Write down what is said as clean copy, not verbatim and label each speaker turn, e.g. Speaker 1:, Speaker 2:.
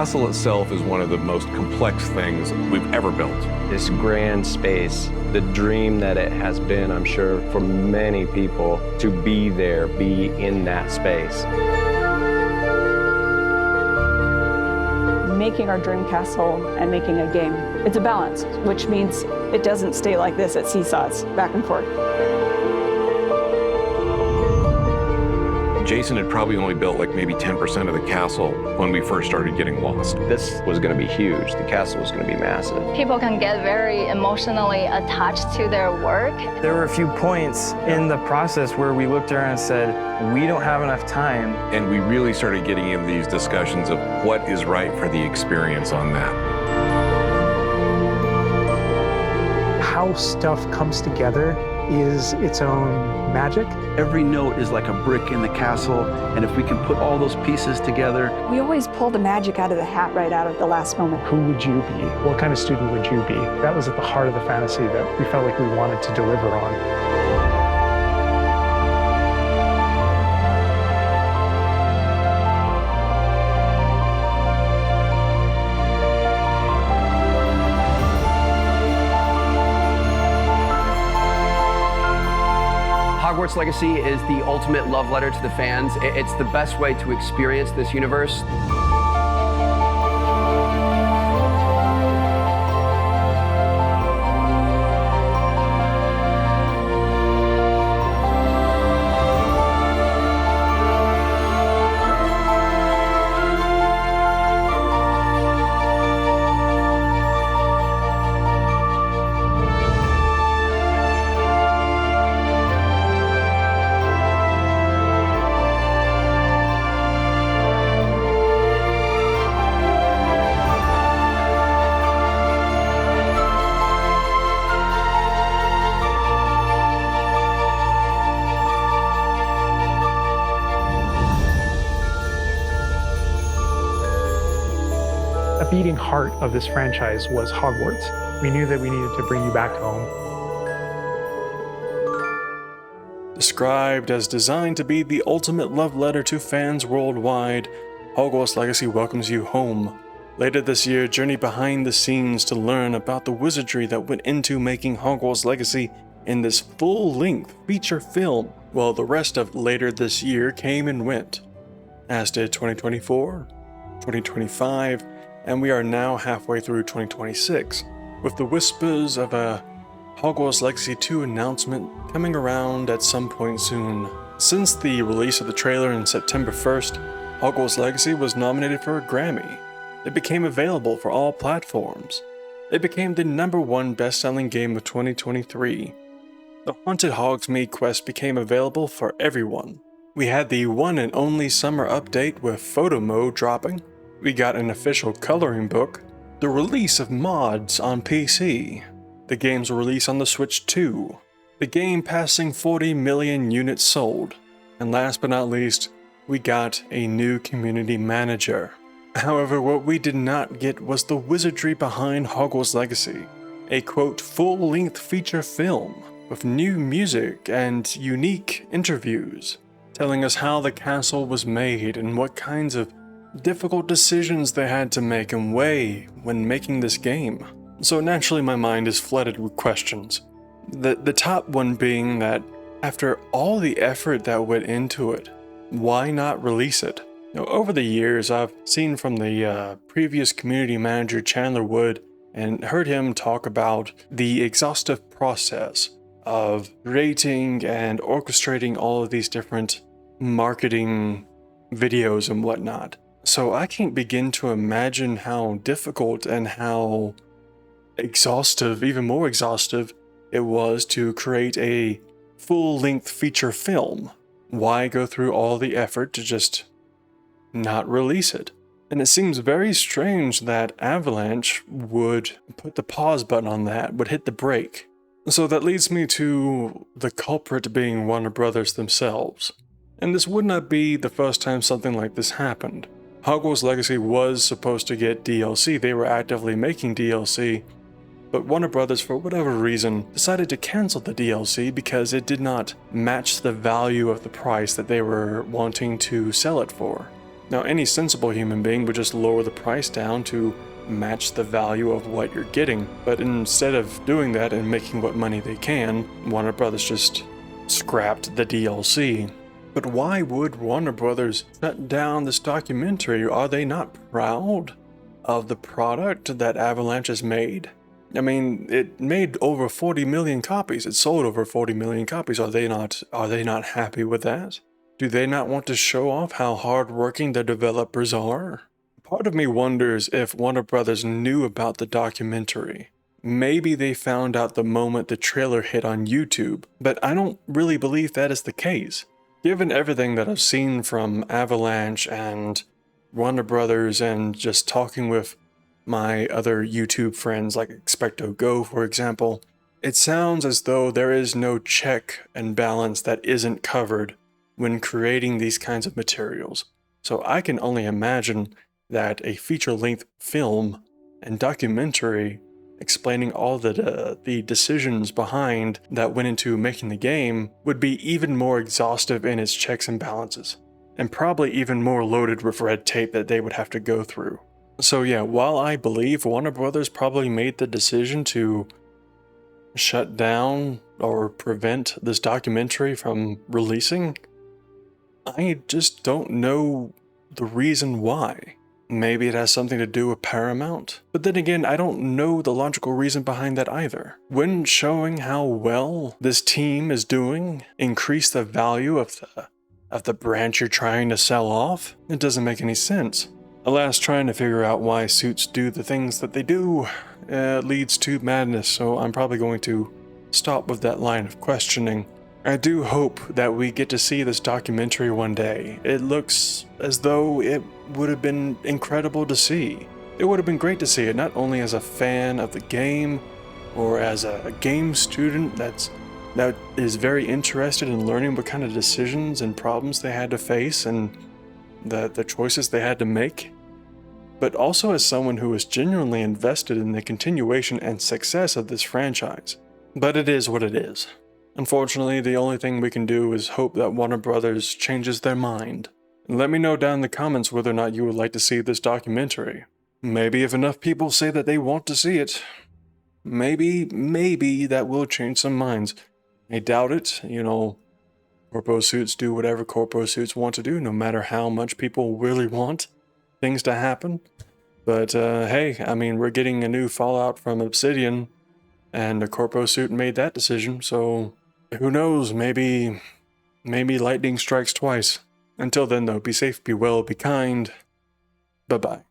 Speaker 1: castle itself is one of the most complex things we've ever built.
Speaker 2: This grand space, the dream that it has been, I'm sure, for many people to be there, be in that space.
Speaker 3: Making our dream castle and making a game, it's a balance, which means it doesn't stay like this, it seesaws back and forth.
Speaker 1: Jason had probably only built like maybe 10% of the castle when we first started getting lost.
Speaker 2: This was going to be huge. The castle was going to be massive.
Speaker 4: People can get very emotionally attached to their work.
Speaker 5: There were a few points in the process where we looked around and said, we don't have enough time.
Speaker 1: And we really started getting into these discussions of what is right for the experience on that.
Speaker 6: How stuff comes together is its own magic.
Speaker 7: Every note is like a brick in the castle, and if we can put all those pieces together.
Speaker 3: We always pull the magic out of the hat right out of the last moment.
Speaker 6: Who would you be? What kind of student would you be? That was at the heart of the fantasy that we felt like we wanted to deliver on.
Speaker 8: Hogwarts Legacy is the ultimate love letter to the fans. It's the best way to experience this universe.
Speaker 6: The beating heart of this franchise was Hogwarts. We knew that we needed to bring you back home.
Speaker 9: Described as designed to be the ultimate love letter to fans worldwide, Hogwarts Legacy welcomes you home. Later this year, journey behind the scenes to learn about the wizardry that went into making Hogwarts Legacy in this full-length feature film. Well, the rest of later this year came and went, as did 2024, 2025, and we are now halfway through 2026, with the whispers of a Hogwarts Legacy 2 announcement coming around at some point soon. Since the release of the trailer on September 1st, Hogwarts Legacy was nominated for a Grammy. It became available for all platforms. It became the #1 best-selling game of 2023. The Haunted Hogsmeade quest became available for everyone. We had the one and only summer update with photo mode dropping. We got an official coloring book, the release of mods on PC, the game's release on the Switch 2, the game passing 40 million units sold, and last but not least, we got a new community manager. However, what we did not get was the wizardry behind Hogwarts Legacy, a quote full-length feature film with new music and unique interviews, telling us how the castle was made and what kinds of difficult decisions they had to make and weigh when making this game. So naturally my mind is flooded with questions. The top one being that after all the effort that went into it, why not release it? Now, over the years I've seen from the previous community manager Chandler Wood and heard him talk about the exhaustive process of creating and orchestrating all of these different marketing videos and whatnot. So I can't begin to imagine how difficult and how exhaustive, even more exhaustive, it was to create a full-length feature film. Why go through all the effort to just not release it? And it seems very strange that Avalanche would put the pause button on that, would hit the brake. So that leads me to the culprit being Warner Brothers themselves. And this would not be the first time something like this happened. Hogwarts Legacy was supposed to get DLC, they were actively making DLC, but Warner Brothers, for whatever reason, decided to cancel the DLC because it did not match the value of the price that they were wanting to sell it for. Now, any sensible human being would just lower the price down to match the value of what you're getting, but instead of doing that and making what money they can, Warner Brothers just scrapped the DLC. But why would Warner Brothers shut down this documentary? Are they not proud of the product that Avalanche has made? I mean, it made over 40 million copies. It sold over 40 million copies. Are they not happy with that? Do they not want to show off how hardworking the developers are? Part of me wonders if Warner Brothers knew about the documentary. Maybe they found out the moment the trailer hit on YouTube, but I don't really believe that is the case. Given everything that I've seen from Avalanche and Warner Brothers and just talking with my other YouTube friends like Expecto Go, for example, it sounds as though there is no check and balance that isn't covered when creating these kinds of materials. So I can only imagine that a feature-length film and documentary explaining all the decisions behind that went into making the game would be even more exhaustive in its checks and balances, and probably even more loaded with red tape that they would have to go through. So yeah, while I believe Warner Brothers probably made the decision to shut down or prevent this documentary from releasing, I just don't know the reason why. Maybe it has something to do with Paramount. But then again, I don't know the logical reason behind that either. Wouldn't showing how well this team is doing increase the value of the branch you're trying to sell off? It doesn't make any sense. Alas, trying to figure out why suits do the things that they do leads to madness, so I'm probably going to stop with that line of questioning. I do hope that we get to see this documentary one day. It looks as though it would have been incredible to see. It would have been great to see it, not only as a fan of the game, or as a game student that is very interested in learning what kind of decisions and problems they had to face and the choices they had to make, but also as someone who is genuinely invested in the continuation and success of this franchise. But it is what it is. Unfortunately, the only thing we can do is hope that Warner Brothers changes their mind. And let me know down in the comments whether or not you would like to see this documentary. Maybe if enough people say that they want to see it, maybe that will change some minds. I doubt it. You know, corpo suits do whatever corpo suits want to do, no matter how much people really want things to happen. But hey, I mean, we're getting a new Fallout from Obsidian, and a corpo suit made that decision, so who knows, maybe lightning strikes twice. Until then though, be safe, be well, be kind. Bye-bye.